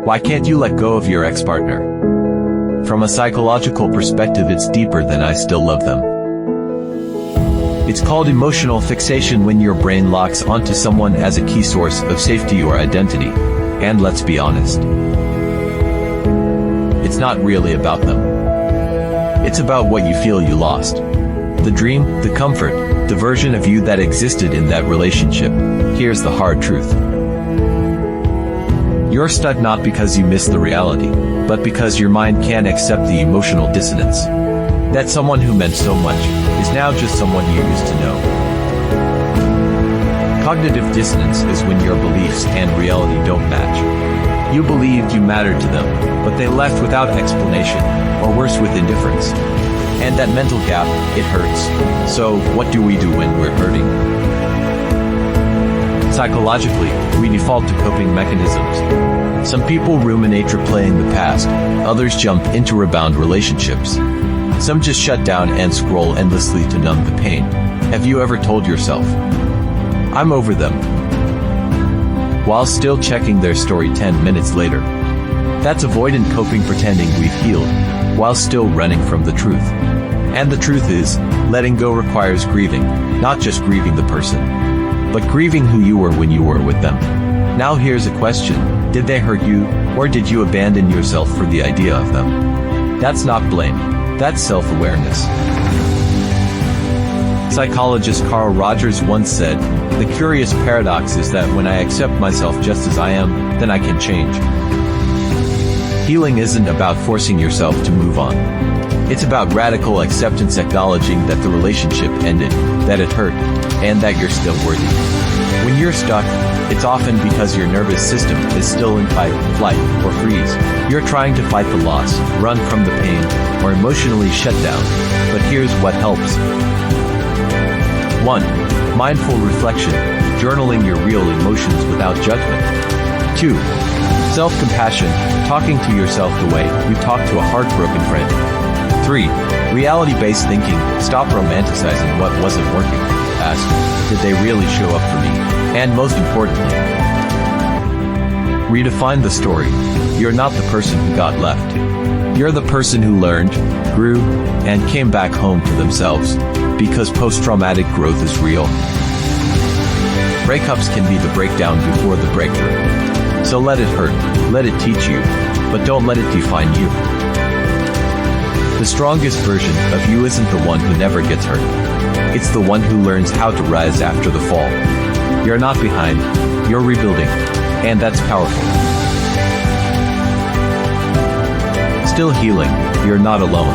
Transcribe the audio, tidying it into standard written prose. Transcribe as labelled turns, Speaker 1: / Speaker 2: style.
Speaker 1: Why can't you let go of your ex-partner? From a psychological perspective, it's deeper than "I still love them." It's called emotional fixation when your brain locks onto someone as a key source of safety or identity. And let's be honest, it's not really about them. It's about what you feel you lost. The dream, the comfort, the version of you that existed in that relationship. Here's the hard truth. You're stuck not because you miss the reality, but because your mind can't accept the emotional dissonance. That someone who meant so much is now just someone you used to know. Cognitive dissonance is when your beliefs and reality don't match. You believed you mattered to them, but they left without explanation, or worse, with indifference. And that mental gap, it hurts. So, what do we do when we're hurting? Psychologically, we default to coping mechanisms. Some people ruminate replaying the past, others jump into rebound relationships. Some just shut down and scroll endlessly to numb the pain. Have you ever told yourself, "I'm over them," while still checking their story 10 minutes later? That's avoidant coping, pretending we've healed, while still running from the truth. And the truth is, letting go requires grieving, not just grieving the person, but grieving who you were when you were with them. Now here's a question. Did they hurt you, or did you abandon yourself for the idea of them? That's not blame. That's self-awareness. Psychologist Carl Rogers once said, "The curious paradox is that when I accept myself just as I am, then I can change." Healing isn't about forcing yourself to move on. It's about radical acceptance, acknowledging that the relationship ended, that it hurt, and that you're still worthy. When you're stuck, it's often because your nervous system is still in fight, flight, or freeze. You're trying to fight the loss, run from the pain, or emotionally shut down. But here's what helps. 1. Mindful reflection, journaling your real emotions without judgment. 2. Self-compassion, talking to yourself the way you talk to a heartbroken friend. 3. Reality-based thinking, stop romanticizing what wasn't working. Ask, did they really show up for me? And most importantly, redefine the story. You're not the person who got left. You're the person who learned, grew, and came back home to themselves. Because post-traumatic growth is real. Breakups can be the breakdown before the breakthrough. So let it hurt, let it teach you, but don't let it define you. The strongest version of you isn't the one who never gets hurt. It's the one who learns how to rise after the fall. You're not behind, you're rebuilding, and that's powerful. Still healing, you're not alone.